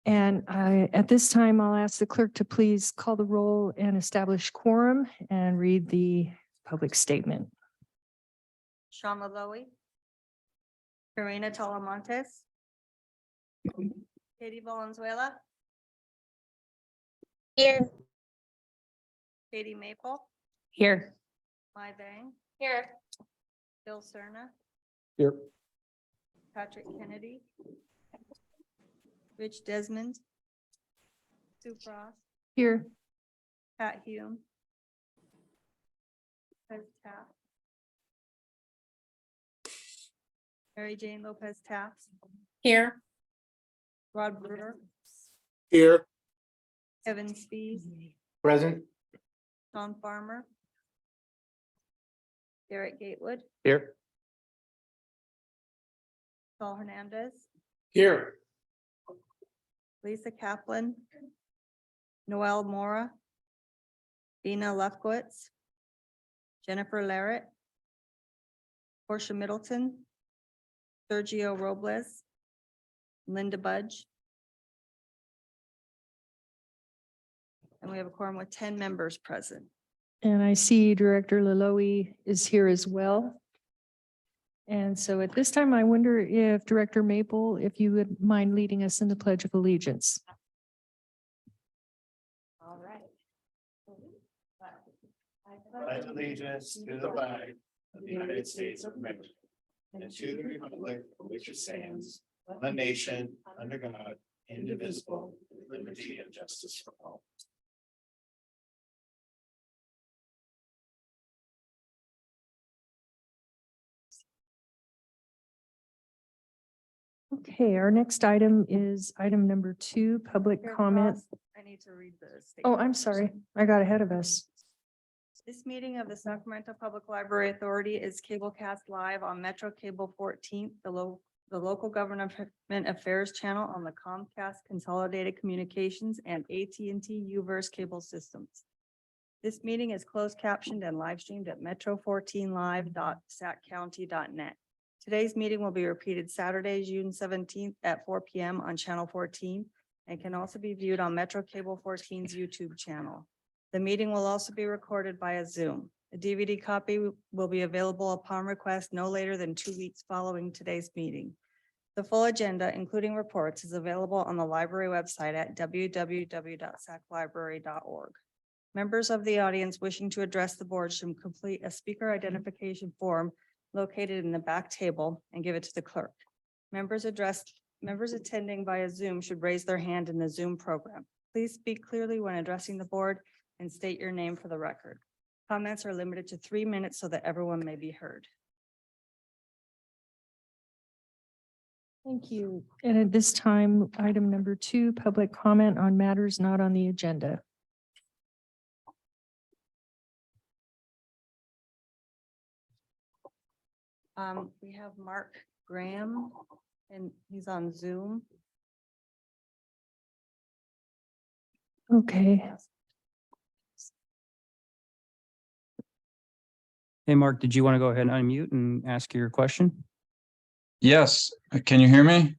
And at this time, I'll ask the clerk to please call the roll and establish quorum and read the public statement. Sean Malloy, Karina Talamontes, Katie Valenzuela, Here. Katie Maple, Here. Mai Vang, Here. Bill Cerna, Here. Patrick Kennedy, Rich Desmond, Sue Frost, Here. Pat Hume, Lopez Taft, Mary Jane Lopez Taft, Here. Rod Brewer, Here. Kevin Spees, Present. Sean Farmer, Garrett Gatewood, Here. Saul Hernandez, Here. Lisa Kaplan, Noel Mora, Dina Lefkowitz, Jennifer Larrett, Portia Middleton, Sergio Robles, Linda Budge. And we have a quorum with 10 members present. And I see Director Laloe is here as well. And so at this time, I wonder if Director Maple, if you would mind leading us in the Pledge of Allegiance. All right. Pledge allegiance to the flag of the United States of America and to the republic for which it stands, one nation, under God, indivisible, with liberty and justice for all. Okay, our next item is item number 2, public Here, comment. Ross, I need to read the Oh, statement. I'm sorry. I got ahead of us. This meeting of the Sacramento Public Library Authority is cablecast live on Metro Cable 14, the local government affairs channel on the Comcast Consolidated Communications and AT&T Uverse cable systems. This meeting is closed captioned and live streamed at metro14live.saccounty.net. Today's meeting will be repeated Saturday, June 17th at 4 p.m. on channel 14 and can also be viewed on Metro Cable 14's YouTube channel. The meeting will also be recorded via Zoom. A DVD copy will be available upon request no later than 2 weeks following today's meeting. The full agenda, including reports, is available on the library website at www.saclibrary.org. Members of the audience wishing to address the board should complete a speaker identification form located in the back table and give it to the clerk. Members attending via Zoom should raise their hand in the Zoom program. Please speak clearly when addressing the board and state your name for the record. Comments are limited to 3 minutes so that everyone may be heard. Thank you. And at this time, item number 2, public comment on matters not on the agenda. We have Mark Graham and he's on Zoom. Okay. Hey, Mark, did you want to go ahead and unmute and ask your question? Yes, can you hear me?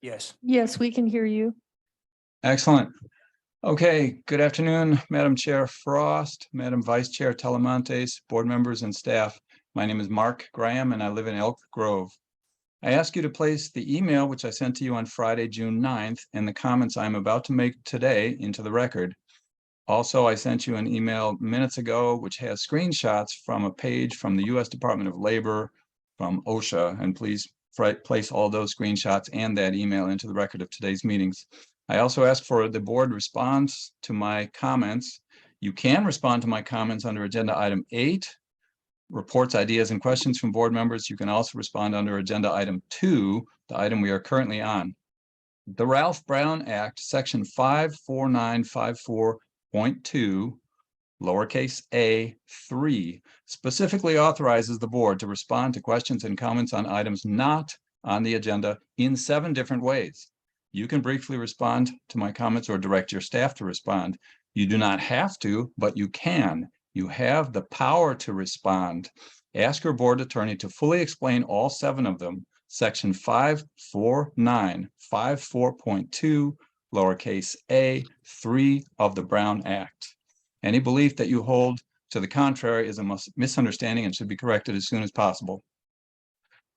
Yes. Yes, we can hear you. Excellent. Okay, good afternoon, Madam Chair Frost, Madam Vice Chair Talamontes, board members and staff. My name is Mark Graham and I live in Elk Grove. I ask you to place the email which I sent to you on Friday, June 9th, and the comments I'm about to make today into the record. Also, I sent you an email minutes ago which has screenshots from a page from the U.S. Department of Labor, from OSHA, and please place all those screenshots and that email into the record of today's meetings. I also ask for the board response to my comments. You can respond to my comments under agenda item 8, reports, ideas, and questions from board members. You can also respond under agenda item 2, the item we are currently on. The Ralph Brown Act, section 54954.2, lowercase a3, specifically authorizes the board to respond to questions and comments on items not on the agenda in 7 different ways. You can briefly respond to my comments or direct your staff to respond. You do not have to, but you can. You have the power to respond. Ask your board attorney to fully explain all 7 of them. section 54954.2, lowercase a, 3 of the Brown Act. Any belief that you hold to the contrary is a misunderstanding and should be corrected as soon as possible.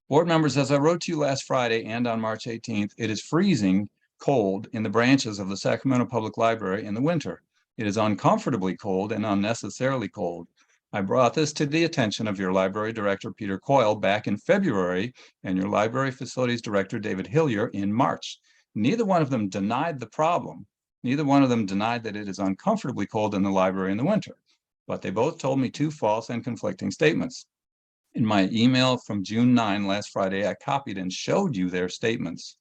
Board members, as I wrote to you last Friday and on March 18th, it is freezing cold in the branches of the Sacramento Public Library in the winter. It is uncomfortably cold and unnecessarily cold. I brought this to the attention of your library director, Peter Coyle, back in February, and your library facilities director, David Hillier, in March. Neither one of them denied the problem. Neither one of them denied that it is uncomfortably cold in the library in the winter, but they both told me two false and conflicting statements. In my email from June 9 last Friday, I copied and showed you their statements.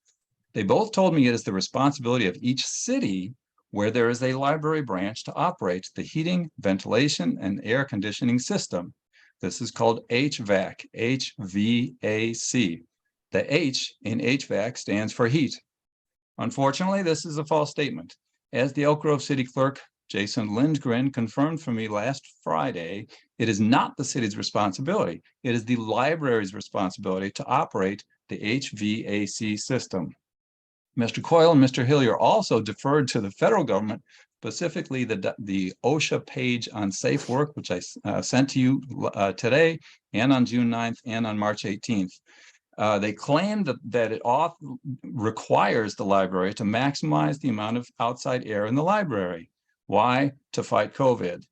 They both told me it is the responsibility of each city where there is a library branch to operate the heating, ventilation, and air conditioning system. This is called HVAC, H-V-A-C. The H in HVAC stands for heat. Unfortunately, this is a false statement. As the Elk Grove City Clerk, Jason Lindgren, confirmed for me last Friday, it is not the city's responsibility. It is the library's responsibility to operate the HVAC system. Mr. Coyle and Mr. Hillier also deferred to the federal government, specifically the OSHA page on safe work, which I sent to you today and on June 9th and on March 18th. They claimed that it requires the library to maximize the amount of outside air in the library. Why? To fight COVID.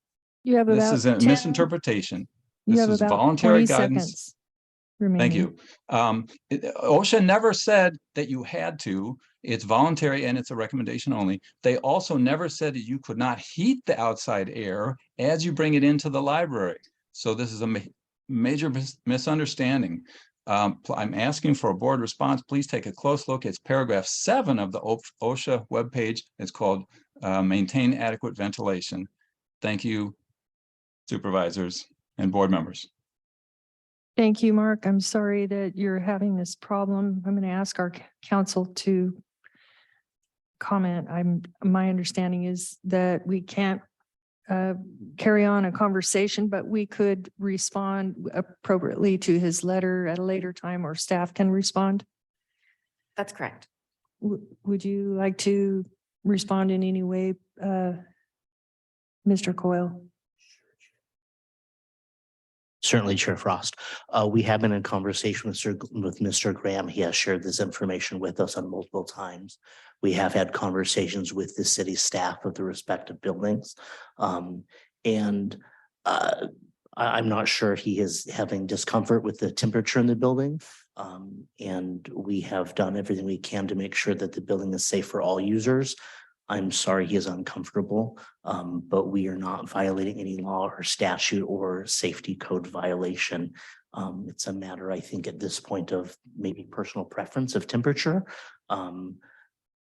You have This about is a 10 misinterpretation. You This have is about voluntary 20 guidance. seconds remaining. Thank you. OSHA never said that you had to. It's voluntary and it's a recommendation only. They also never said that you could not heat the outside air as you bring it into the library. So this is a major misunderstanding. I'm asking for a board response. Please take a close look. It's paragraph 7 of the OSHA webpage. It's called Maintain Adequate Ventilation. Thank you, supervisors and board members. Thank you, Mark. I'm sorry that you're having this problem. I'm going to ask our council to comment. My understanding is that we can't carry on a conversation, but we could respond appropriately to his letter at a later time, or staff can respond. That's correct. Would you like to respond in any way, Mr. Coyle? Certainly, Chair Frost. We have been in conversation with Mr. Graham. He has shared this information with us on multiple times. We have had conversations with the city staff of the respective buildings. I'm not sure he is having discomfort with the temperature in the building. And we have done everything we can to make sure that the building is safe for all users. I'm sorry he is uncomfortable, but we are not violating any law or statute or safety code violation. It's a matter, I think, at this point of maybe personal preference of temperature.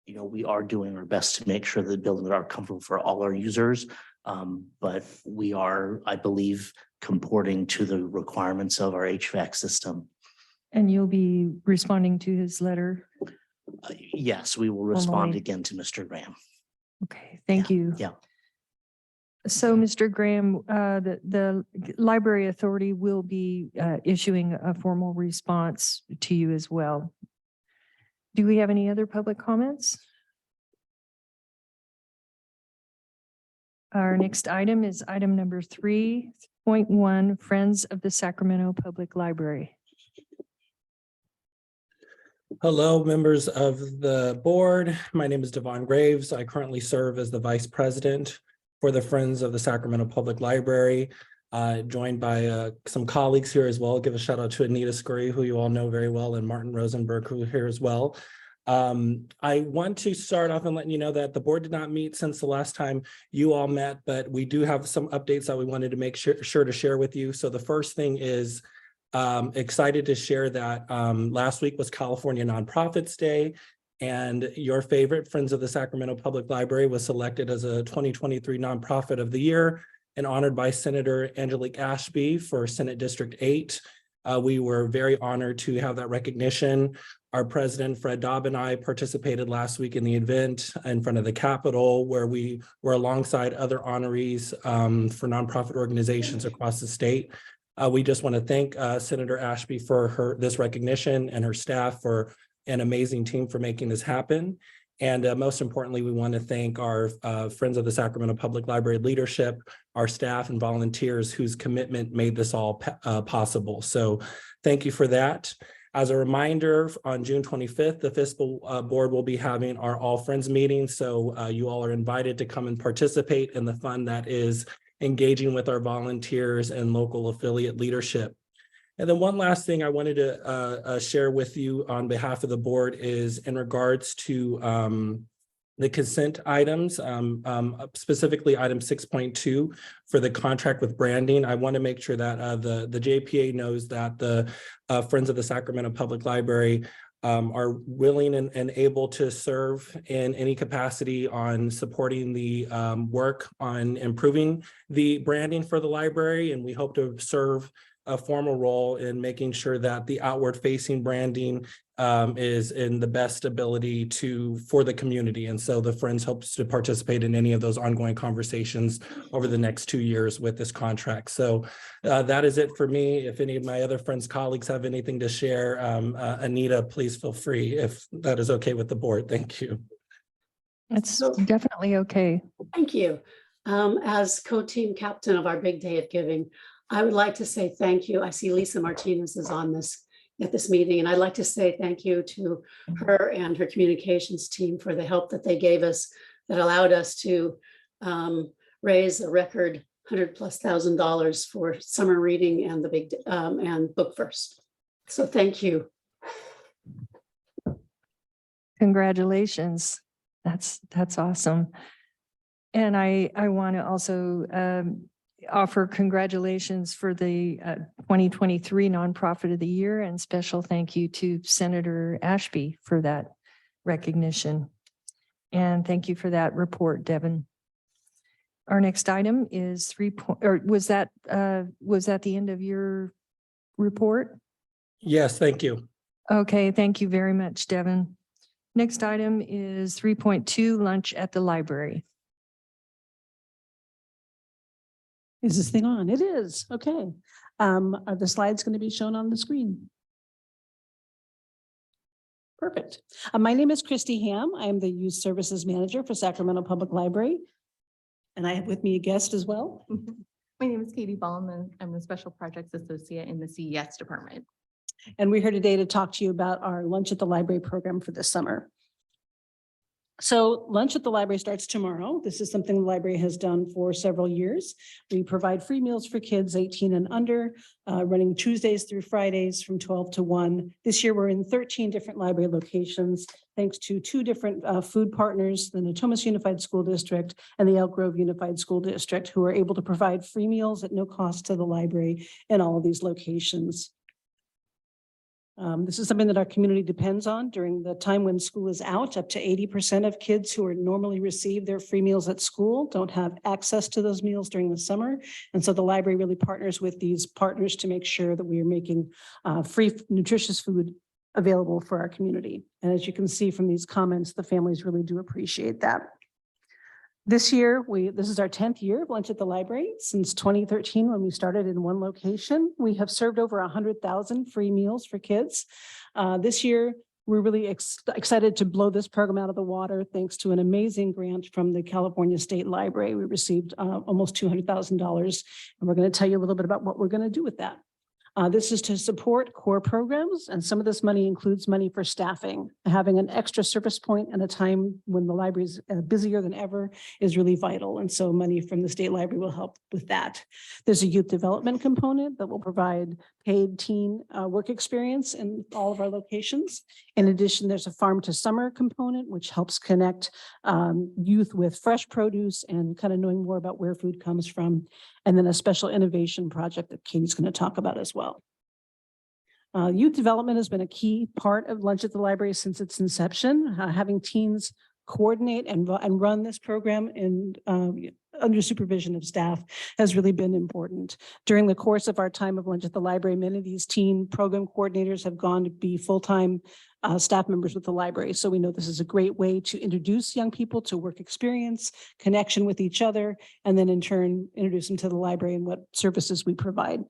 We are doing our best to make sure that the buildings are comfortable for all our users, but we are, I believe, comporting to the requirements of our HVAC system. And you'll be responding to his letter? Yes, we will respond Formally. again to Mr. Graham. Okay, thank you. Yeah. So, Mr. Graham, the Library Authority will be issuing a formal response to you as well. Do we have any other public comments? Our next item is item number 3.1, Friends of the Sacramento Public Library. Hello, members of the board. My name is Devon Graves. I currently serve as the vice president for the Friends of the Sacramento Public Library, joined by some colleagues here as well. Give a shout out to Anita Scurry, who you all know very well, and Martin Rosenberg, who are here as well. I want to start off and letting you know that the board did not meet since the last time you all met, but we do have some updates that we wanted to make sure to share with you. So the first thing is excited to share that last week was California Nonprofits Day, and your favorite Friends of the Sacramento Public Library was selected as a 2023 Nonprofit of the Year and honored by Senator Angelique Ashby for Senate District 8. We were very honored to have that recognition. Our president, Fred Dobb, and I participated last week in the event in front of the Capitol, where we were alongside other honorees for nonprofit organizations across the state. We just want to thank Senator Ashby for this recognition and her staff for an amazing team for making this happen. And most importantly, we want to thank our Friends of the Sacramento Public Library leadership, our staff and volunteers whose commitment made this all possible. So thank you for that. As a reminder, on June 25th, the fiscal board will be having our All Friends meeting. So you all are invited to come and participate in the fun that is engaging with our volunteers and local affiliate leadership. And then one last thing I wanted to share with you on behalf of the board is in regards to the consent items, specifically item 6.2 for the contract with branding. I want to make sure that the JPA knows that the Friends of the Sacramento Public Library are willing and able to serve in any capacity on supporting the work on improving the branding for the library. And we hope to serve a formal role in making sure that the outward facing branding is in the best ability for the community. And so the Friends hopes to participate in any of those ongoing conversations over the next 2 years with this contract. So that is it for me. If any of my other Friends colleagues have anything to share, Anita, please feel free if that is okay with the board. Thank you. It's definitely okay. Thank you. As co-team captain of our big day of giving, I would like to say thank you. I see Lisa Martinez is on at this meeting, and I'd like to say thank you to her and her communications team for the help that they gave us that allowed us to raise a record $100,000+ for summer reading and the big and Book First. So thank you. Congratulations. That's awesome. And I want to also offer congratulations for the 2023 Nonprofit of the Year, and special thank you to Senator Ashby for that recognition. And thank you for that report, Devin. Our next item is was that the end of your report? Yes, thank you. Okay, thank you very much, Devin. Next item is 3.2, lunch at the library. Is this thing on? It is. Okay. Are the slides going to be shown on the screen? Perfect. My name is Christy Ham. I am the Youth Services Manager for Sacramento Public Library. And I have with me a guest as well. My name is Katie Baum, and I'm the Special Projects Associate in the CES department. And we're here today to talk to you about our Lunch at the Library program for this summer. So Lunch at the Library starts tomorrow. This is something the library has done for several years. We provide free meals for kids 18 and under, running Tuesdays through Fridays from 12 to 1. This year, we're in 13 different library locations, thanks to 2 different food partners, the Natomas Unified School District and the Elk Grove Unified School District, who are able to provide free meals at no cost to the library in all of these locations. This is something that our community depends on during the time when school is out. Up to 80% of kids who are normally receive their free meals at school don't have access to those meals during the summer. And so the library really partners with these partners to make sure that we are making free, nutritious food available for our community. And as you can see from these comments, the families really do appreciate that. This year, this is our 10th year of Lunch at the Library. Since 2013, when we started in one location, we have served over 100,000 free meals for kids. This year, we're really excited to blow this program out of the water thanks to an amazing grant from the California State Library. We received almost $200,000, and we're going to tell you a little bit about what we're going to do with that. This is to support core programs, and some of this money includes money for staffing. Having an extra service point at a time when the library is busier than ever is really vital, and so money from the state library will help with that. There's a youth development component that will provide paid teen work experience in all of our locations. In addition, there's a farm to summer component, which helps connect youth with fresh produce and kind of knowing more about where food comes from. And then a special innovation project that Katie's going to talk about as well. Youth development has been a key part of Lunch at the Library since its inception. Having teens coordinate and run this program in under supervision of staff has really been important. During the course of our time of Lunch at the Library, many of these teen program coordinators have gone to be full-time staff members with the library. So we know this is a great way to introduce young people to work experience, connection with each other, and then in turn, introduce them to the library and what services we provide.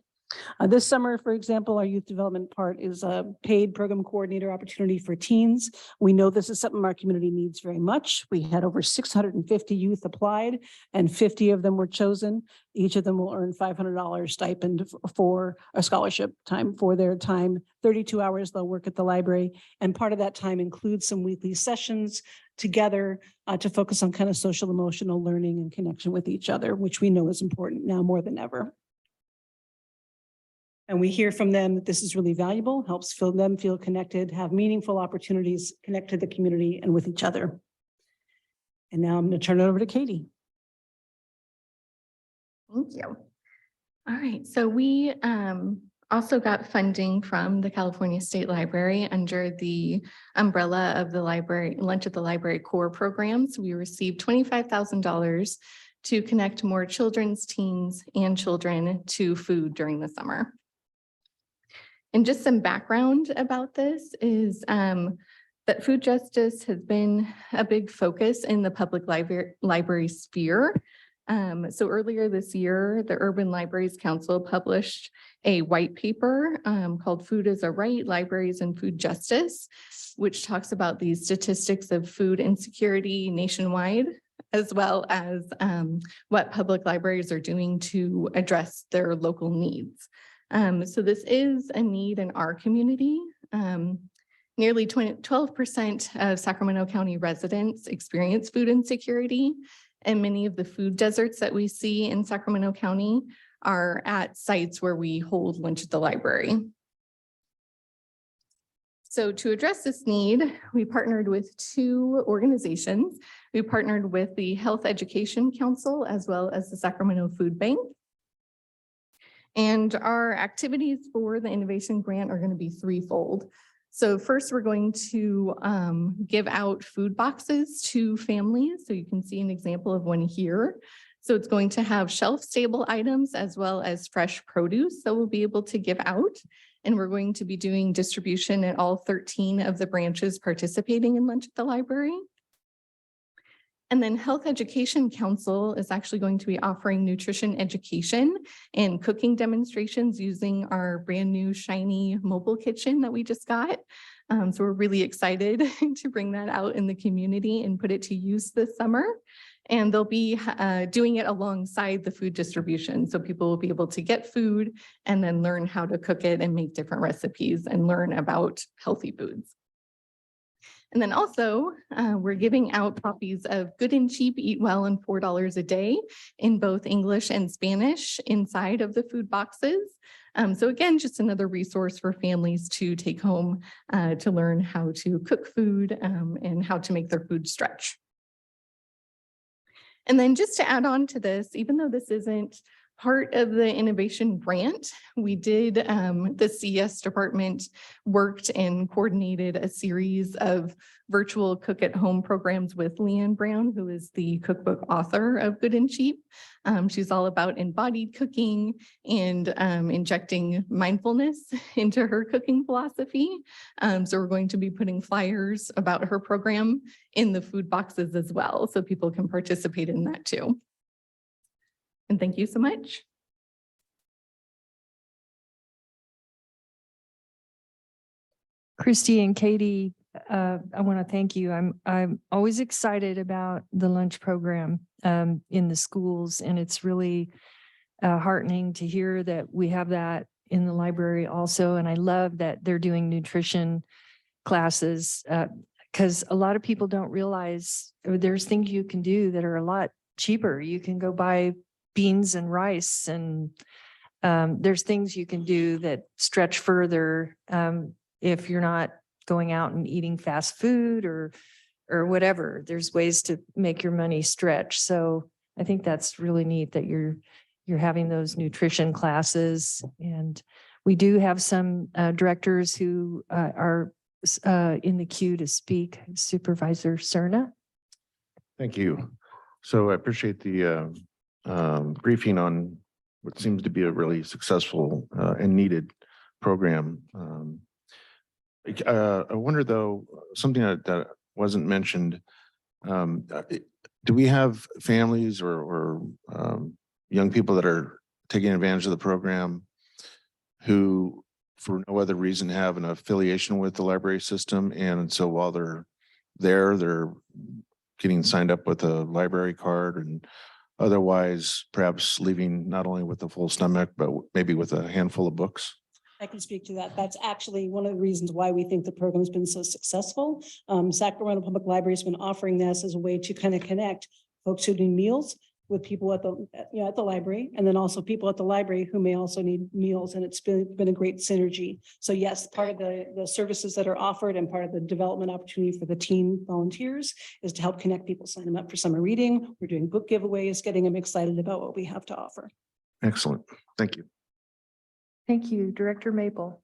This summer, for example, our youth development part is a paid program coordinator opportunity for teens. We know this is something our community needs very much. We had over 650 youth applied and 50 of them were chosen. Each of them will earn $500 stipend for a scholarship time for their time. 32 hours they'll work at the library. And part of that time includes some weekly sessions together to focus on kind of social emotional learning and connection with each other, which we know is important now more than ever. And we hear from them that this is really valuable, helps them feel connected, have meaningful opportunities, connect to the community and with each other. And now I'm going to turn it over to Katie. Thank you. All right, so we also got funding from the California State Library under the umbrella of the library, Lunch at the Library core programs. We received $25,000 to connect more children's, teens, and children to food during the summer. And just some background about this is that food justice has been a big focus in the public library sphere. So earlier this year, the Urban Libraries Council published a white paper called Food is a Right, Libraries and Food Justice, which talks about these statistics of food insecurity nationwide, as well as what public libraries are doing to address their local needs. So this is a need in our community. Nearly 12% of Sacramento County residents experience food insecurity, and many of the food deserts that we see in Sacramento County are at sites where we hold lunch at the library. So to address this need, we partnered with two organizations. We partnered with the Health Education Council as well as the Sacramento Food Bank. And our activities for the innovation grant are going to be threefold. So first, we're going to give out food boxes to families. So you can see an example of one here. So it's going to have shelf-stable items as well as fresh produce that we'll be able to give out. And we're going to be doing distribution at all 13 of the branches participating in Lunch at the Library. And then Health Education Council is actually going to be offering nutrition education and cooking demonstrations using our brand new shiny mobile kitchen that we just got. So we're really excited to bring that out in the community and put it to use this summer. And they'll be doing it alongside the food distribution. So people will be able to get food and then learn how to cook it and make different recipes and learn about healthy foods. And then also, we're giving out copies of Good and Cheap, Eat Well, and $4 a Day in both English and Spanish inside of the food boxes. So again, just another resource for families to take home to learn how to cook food and how to make their food stretch. And then just to add on to this, even though this isn't part of the innovation grant, we did, the CES department worked and coordinated a series of virtual cook at home programs with Leanne Brown, who is the cookbook author of Good and Cheap. She's all about embodied cooking and injecting mindfulness into her cooking philosophy. So we're going to be putting flyers about her program in the food boxes as well, so people can participate in that too. And thank you so much. Christy and Katie, I want to thank you. I'm always excited about the lunch program in the schools, and it's really heartening to hear that we have that in the library also. And I love that they're doing nutrition classes because a lot of people don't realize there's things you can do that are a lot cheaper. You can go buy beans and rice, and there's things you can do that stretch further if you're not going out and eating fast food or whatever. There's ways to make your money stretch. So I think that's really neat that you're having those nutrition classes. And we do have some directors who are in the queue to speak. Supervisor Cerna. Thank you. So I appreciate the briefing on what seems to be a really successful and needed program. I wonder though, something that wasn't mentioned, do we have families or young people that are taking advantage of the program who for no other reason have an affiliation with the library system. And so while they're there, they're getting signed up with a library card and otherwise perhaps leaving not only with a full stomach, but maybe with a handful of books. I can speak to that. That's actually one of the reasons why we think the program's been so successful. Sacramento Public Library has been offering this as a way to kind of connect folks who need meals with people at the library, and then also people at the library who may also need meals. And it's been a great synergy. So yes, part of the services that are offered and part of the development opportunity for the team volunteers is to help connect people, sign them up for summer reading. We're doing book giveaways, getting them excited about what we have to offer. Excellent. Thank you. Thank you, Director Maple.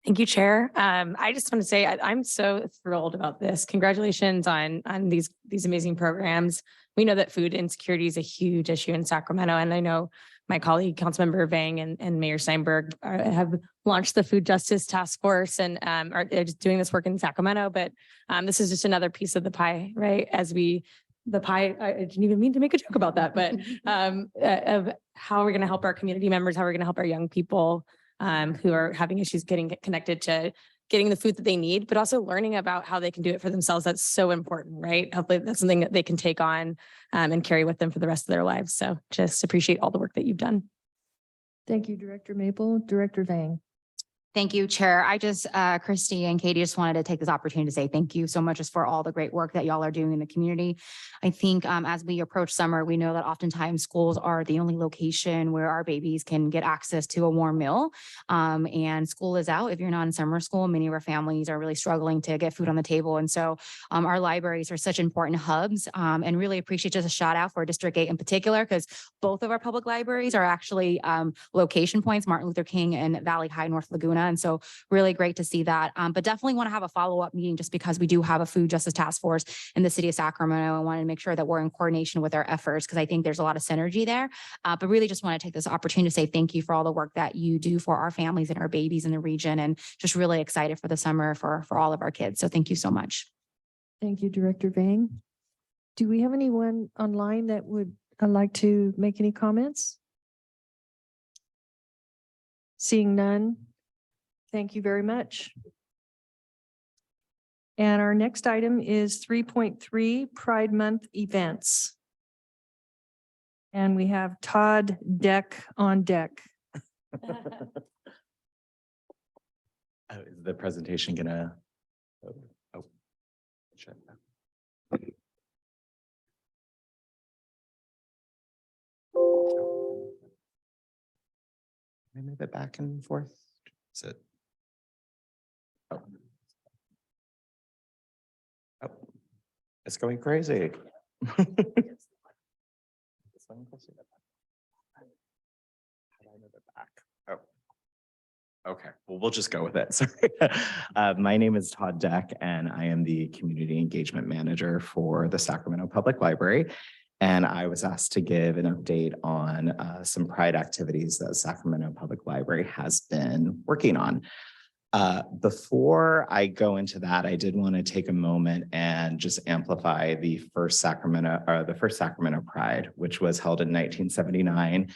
Thank you, Chair. I just want to say I'm so thrilled about this. Congratulations on these amazing programs. We know that food insecurity is a huge issue in Sacramento, and I know my colleague, Councilmember Vang and Mayor Steinberg have launched the Food Justice Task Force and are just doing this work in Sacramento. But this is just another piece of the pie, right? I didn't even mean to make a joke about that, but of how we're going to help our community members, how we're going to help our young people who are having issues getting connected to getting the food that they need, but also learning about how they can do it for themselves. That's so important, right? Hopefully that's something that they can take on and carry with them for the rest of their lives. So just appreciate all the work that you've done. Thank you, Director Maple. Director Vang. Thank you, Chair. I just, Christy and Katie, just wanted to take this opportunity to say thank you so much just for all the great work that y'all are doing in the community. I think as we approach summer, we know that oftentimes schools are the only location where our babies can get access to a warm meal. And school is out. If you're not in summer school, many of our families are really struggling to get food on the table. And so our libraries are such important hubs and really appreciate just a shout out for District 8 in particular, because both of our public libraries are actually location points, Martin Luther King and Valley High North Laguna. And so really great to see that. But definitely want to have a follow-up meeting just because we do have a food justice task force in the city of Sacramento. I wanted to make sure that we're in coordination with our efforts because I think there's a lot of synergy there. But really just want to take this opportunity to say thank you for all the work that you do for our families and our babies in the region, and just really excited for the summer for all of our kids. So thank you so much. Thank you, Director Vang. Do we have anyone online that would like to make any comments? Seeing none. Thank you very much. And our next item is 3.3 Pride Month events. And we have Todd Deck on deck. Is the presentation gonna? Shut up. Can I move it back and forth? Is it? Oh. Oh, it's going crazy. How do I move it back? Oh. Okay, well, we'll just go with it. Sorry. My name is Todd Deck, and I am the Community Engagement Manager for the Sacramento Public Library. And I was asked to give an update on some Pride activities that Sacramento Public Library has been working on. Before I go into that, I did want to take a moment and just amplify the first Sacramento Pride, which was held in 1979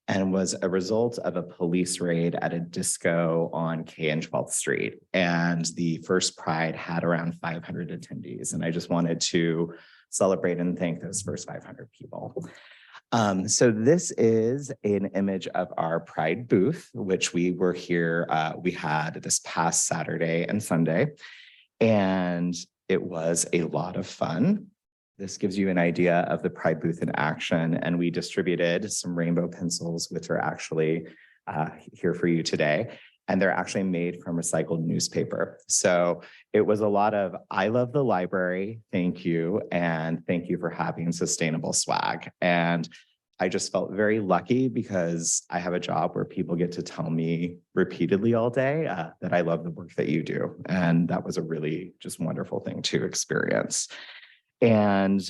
and was a result of a police raid at a disco on K and 12th Street. And the first Pride had around 500 attendees. And I just wanted to celebrate and thank those first 500 people. So this is an image of our Pride booth, which we were here, we had this past Saturday and Sunday, and it was a lot of fun. This gives you an idea of the Pride booth in action, and we distributed some rainbow pencils, which are actually here for you today. And they're actually made from recycled newspaper. So it was a lot of, I love the library, thank you, and thank you for having sustainable swag. And I just felt very lucky because I have a job where people get to tell me repeatedly all day that I love the work that you do. And that was a really just wonderful thing to experience. And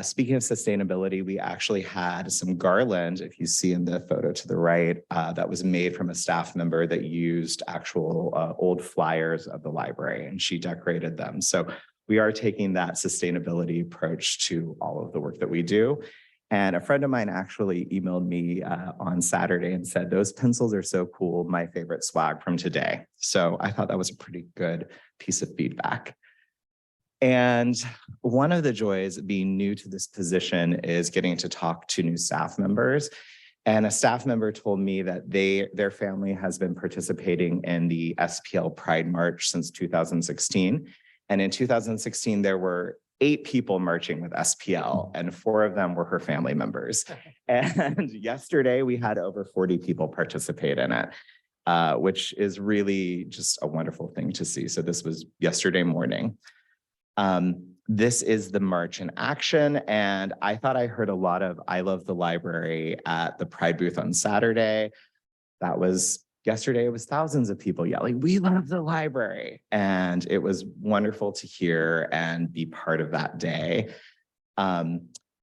speaking of sustainability, we actually had some garland, if you see in the photo to the right, that was made from a staff member that used actual old flyers of the library, and she decorated them. So we are taking that sustainability approach to all of the work that we do. And a friend of mine actually emailed me on Saturday and said, those pencils are so cool, my favorite swag from today. So I thought that was a pretty good piece of feedback. And one of the joys of being new to this position is getting to talk to new staff members. And a staff member told me that their family has been participating in the SPL Pride March since 2016. And in 2016, there were 8 people marching with SPL, and 4 of them were her family members. And yesterday, we had over 40 people participate in it, which is really just a wonderful thing to see. So this was yesterday morning. This is the march in action, and I thought I heard a lot of "I love the library" at the Pride booth on Saturday. That was yesterday. It was thousands of people yelling, "We love the library," and it was wonderful to hear and be part of that day.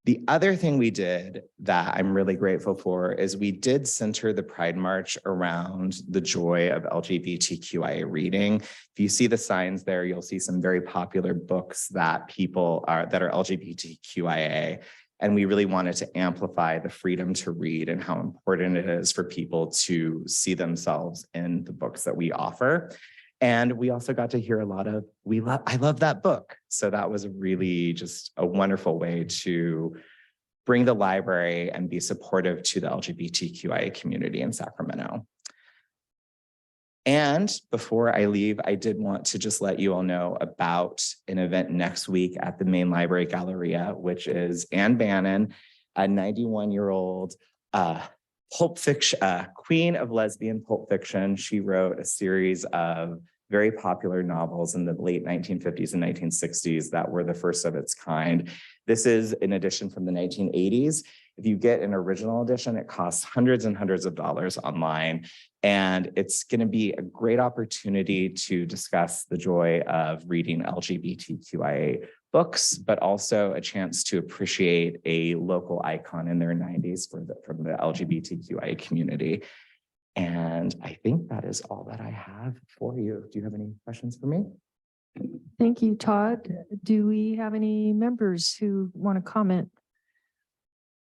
The other thing we did that I'm really grateful for is we did center the Pride March around the joy of LGBTQIA reading. If you see the signs there, you'll see some very popular books that that are LGBTQIA. And we really wanted to amplify the freedom to read and how important it is for people to see themselves in the books that we offer. And we also got to hear a lot of, I love that book. So that was really just a wonderful way to bring the library and be supportive to the LGBTQIA community in Sacramento. And before I leave, I did want to just let you all know about an event next week at the Main Library Galleria, which is Anne Bannon, a 91-year-old pulp fiction, queen of lesbian pulp fiction. She wrote a series of very popular novels in the late 1950s and 1960s that were the first of its kind. This is an edition from the 1980s. If you get an original edition, it costs hundreds and hundreds of dollars online. And it's going to be a great opportunity to discuss the joy of reading LGBTQIA books, but also a chance to appreciate a local icon in their 90s from the LGBTQIA community. And I think that is all that I have for you. Do you have any questions for me? Thank you, Todd. Do we have any members who want to comment?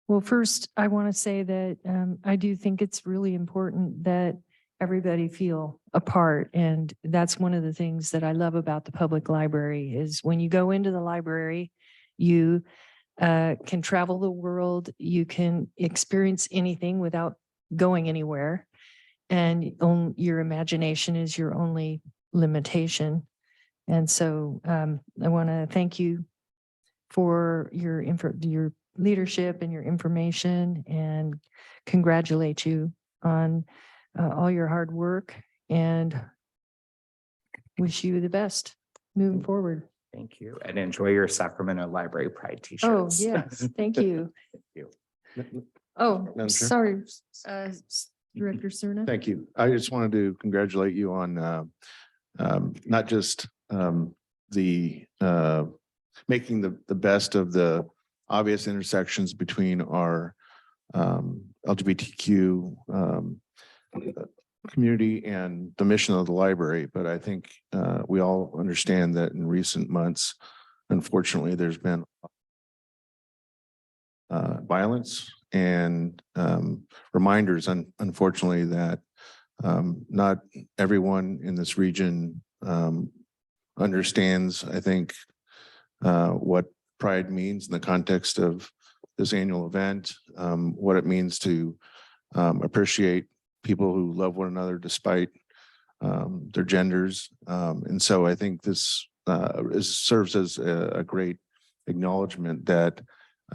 Well, first, I want to say that I do think it's really important that everybody feel a part. And that's one of the things that I love about the public library is when you go into the library, you can travel the world, you can experience anything without going anywhere. And your imagination is your only limitation. And so I want to thank you for your leadership and your information and congratulate you on all your hard work and wish you the best moving forward. Thank you. And enjoy your Sacramento Library Pride Oh, t-shirts. yes. Thank you. Thank you. Oh, Madam Chair? sorry, Director Cerna. Thank you. I just wanted to congratulate you on not just the making the best of the obvious intersections between our LGBTQ community and the mission of the library. But I think we all understand that in recent months, unfortunately, there's been violence and reminders, unfortunately, that not everyone in this region understands, I think, what Pride means in the context of this annual event, what it means to appreciate people who love one another despite their genders. And so I think this serves as a great acknowledgement that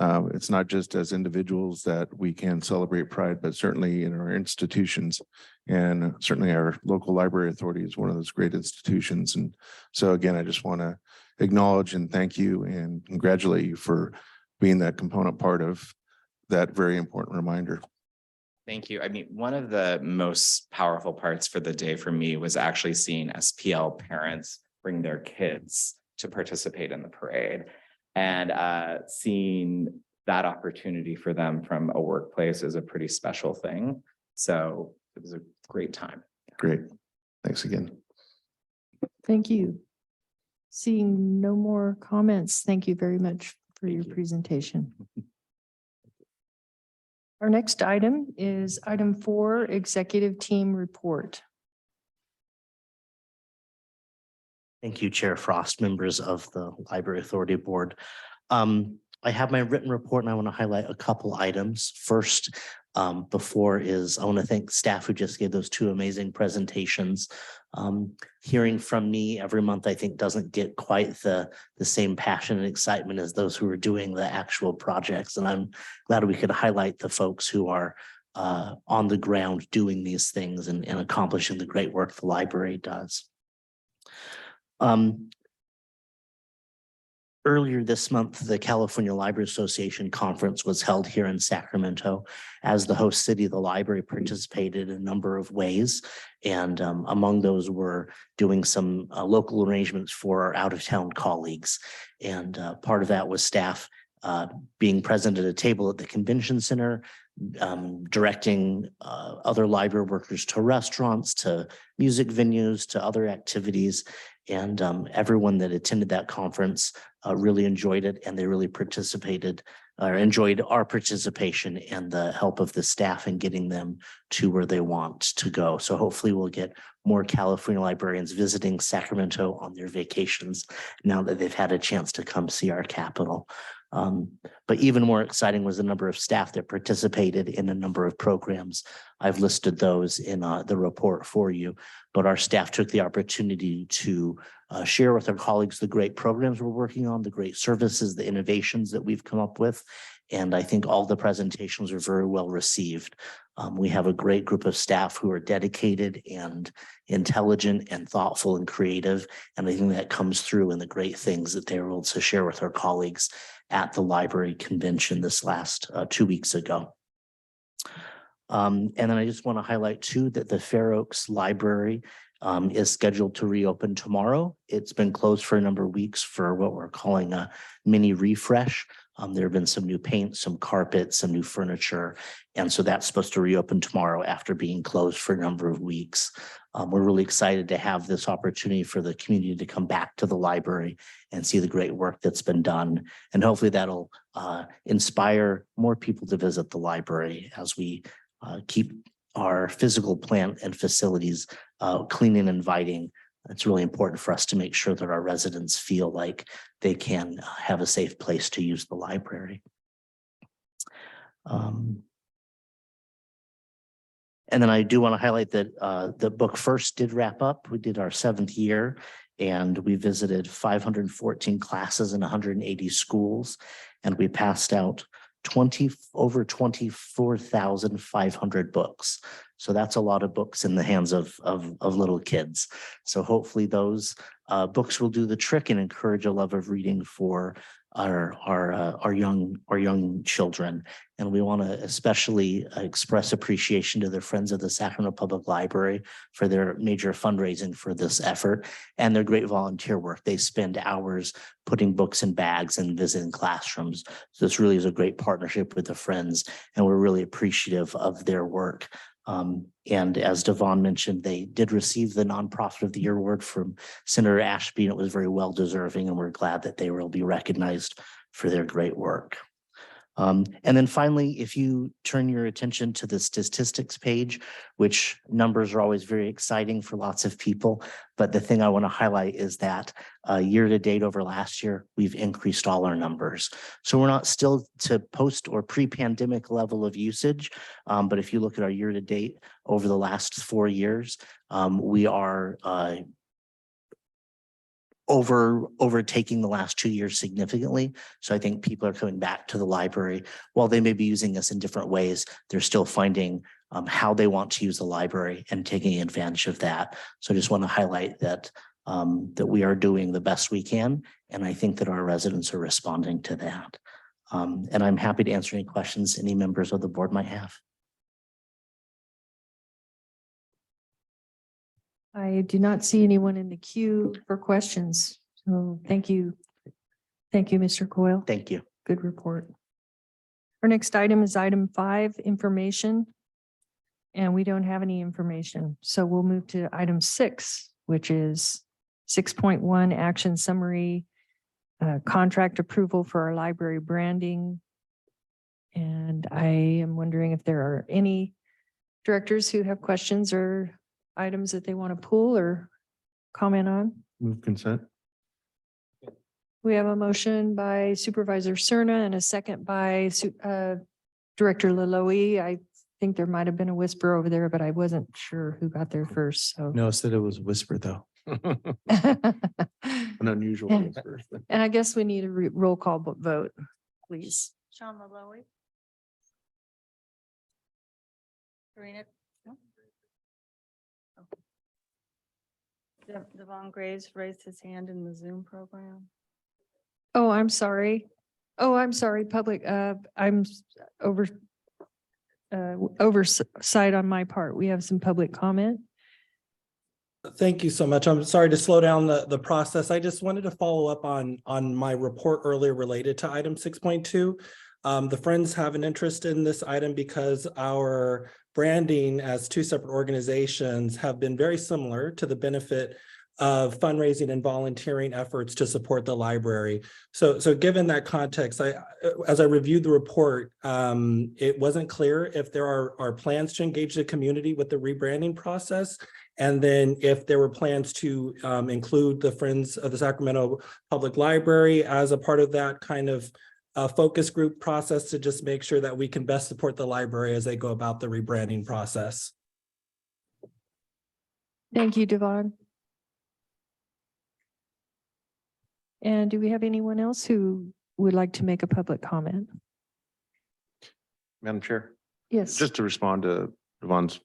it's not just as individuals that we can celebrate Pride, but certainly in our institutions, and certainly our local library authority is one of those great institutions. And so again, I just want to acknowledge and thank you and congratulate you for being that component part of that very important reminder. Thank you. I mean, one of the most powerful parts for the day for me was actually seeing SPL parents bring their kids to participate in the parade. And seeing that opportunity for them from a workplace is a pretty special thing. So it was a great time. Great. Thanks again. Thank you. Seeing no more comments, thank you very much for your presentation. Our next item is item 4, executive team report. Thank you, Chair Frost, members of the Library Authority Board. I have my written report and I want to highlight a couple items. First, before is I want to thank staff who just gave those 2 amazing presentations. Hearing from me every month, I think doesn't get quite the same passion and excitement as those who are doing the actual projects. And I'm glad we could highlight the folks who are on the ground doing these things and accomplishing the great work the library does. Earlier this month, the California Library Association conference was held here in Sacramento. As the host city, the library participated in a number of ways. And among those were doing some local arrangements for our out-of-town colleagues. And part of that was staff being present at a table at the convention center, directing other library workers to restaurants, to music venues, to other activities. And everyone that attended that conference really enjoyed it, and they really participated or enjoyed our participation and the help of the staff in getting them to where they want to go. So hopefully we'll get more California librarians visiting Sacramento on their vacations now that they've had a chance to come see our capital. But even more exciting was the number of staff that participated in a number of programs. I've listed those in the report for you, but our staff took the opportunity to share with our colleagues the great programs we're working on, the great services, the innovations that we've come up with. And I think all the presentations are very well received. We have a great group of staff who are dedicated and intelligent and thoughtful and creative. And I think that comes through in the great things that they're able to share with our colleagues at the library convention this last 2 weeks ago. And then I just want to highlight too that the Fair Oaks Library is scheduled to reopen tomorrow. It's been closed for a number of weeks for what we're calling a mini refresh. There have been some new paint, some carpet, some new furniture. And so that's supposed to reopen tomorrow after being closed for a number of weeks. We're really excited to have this opportunity for the community to come back to the library and see the great work that's been done. And hopefully that'll inspire more people to visit the library as we keep our physical plant and facilities clean and inviting. It's really important for us to make sure that our residents feel like they can have a safe place to use the library. And then I do want to highlight that the book first did wrap up. We did our 7th year and we visited 514 classes in 180 schools, and we passed out over 24,500 books. So that's a lot of books in the hands of little kids. So hopefully those books will do the trick and encourage a love of reading for our young children. And we want to especially express appreciation to the Friends of the Sacramento Public Library for their major fundraising for this effort and their great volunteer work. They spend hours putting books in bags and visiting classrooms. So this really is a great partnership with the Friends, and we're really appreciative of their work. And as Devon mentioned, they did receive the Nonprofit of the Year award from Senator Ashby, and it was very well deserving, and we're glad that they will be recognized for their great work. And then finally, if you turn your attention to the statistics page, which numbers are always very exciting for lots of people, but the thing I want to highlight is that year to date over last year, we've increased all our numbers. So we're not still to post or pre-pandemic level of usage, but if you look at our year to date over the last 4 years, we are overtaking the last 2 years significantly. So I think people are coming back to the library. While they may be using us in different ways, they're still finding how they want to use the library and taking advantage of that. So I just want to highlight that that we are doing the best we can. And I think that our residents are responding to that. And I'm happy to answer any questions any members of the board might have. I do not see anyone in the queue for questions. So thank you. Thank you, Mr. Coyle. Thank you. Good report. Our next item is item 5, information. And we don't have any information. So we'll move to item 6, which is 6.1 action summary, contract approval for our library branding And I am wondering if there are any directors who have questions or items that they want to pull or comment on. Move consent. We have a motion by Supervisor Cerna and a second by Director Laloe. I think there might have been a whisper over there, but I wasn't sure who got there first, so. No, said it was whisper though. An unusual. Yeah. whisper. And I guess we need a roll call vote, please. Sean Malloy. Karina. no? Oh. Devon Graves raised his hand in the Zoom program. Oh, I'm sorry. Oh, I'm sorry, public, I'm oversight on my part. We have some public comment. Thank you so much. I'm sorry to slow down the process. I just wanted to follow up on my report earlier related to item 6.2. The Friends have an interest in this item because our branding as two separate organizations have been very similar to the benefit of fundraising and volunteering efforts to support the library. So given that context, as I reviewed the report, it wasn't clear if there are plans to engage the community with the rebranding process. And then if there were plans to include the Friends of the Sacramento Public Library as a part of that kind of focus group process to just make sure that we can best support the library as they go about the rebranding process. Thank you, Devon. And do we have anyone else who would like to make a public comment? Madam Chair, Yes. just to respond to Devon's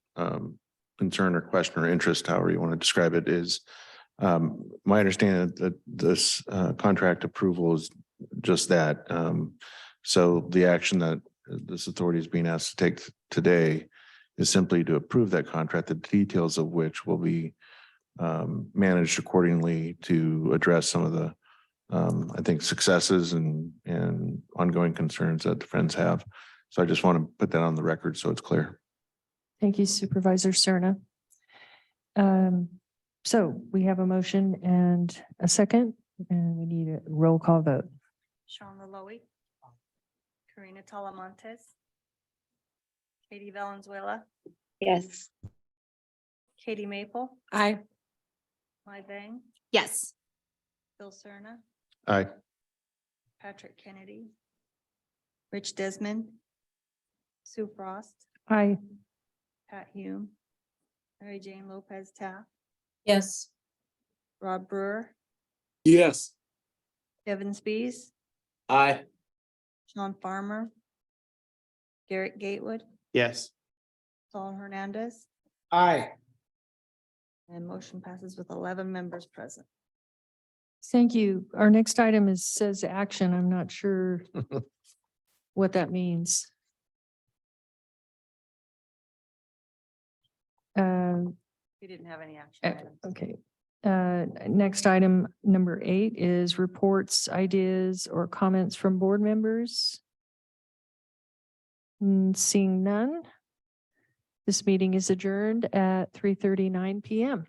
concern or question or interest, however you want to describe it, is my understanding that this contract approval is just that. So the action that this authority is being asked to take today is simply to approve that contract, the details of which will be managed accordingly to address some of the I think successes and ongoing concerns that the Friends have. So I just want to put that on the record so it's clear. Thank you, Supervisor Cerna. So we have a motion and a second, and we need a roll call vote. Sean Malloy. Karina Talamontes. Katie Valenzuela. Yes. Katie Maple. Aye. Mai Bang. Yes. Phil Cerna. Aye. Patrick Kennedy. Rich Desmond. Sue Frost. Aye. Pat Hume. Mary Jane Lopez Taft. Yes. Rob Brewer. Yes. Kevin Spees. Aye. Sean Farmer. Garrett Gatewood. Yes. Saul Hernandez. Aye. And motion passes with 11 members present. Thank you. Our next item says action. I'm not sure what that means. We didn't have any action items. Okay. Next item, number 8, is reports, ideas, or comments from board members. Seeing none, this meeting is adjourned at 3:39 p.m.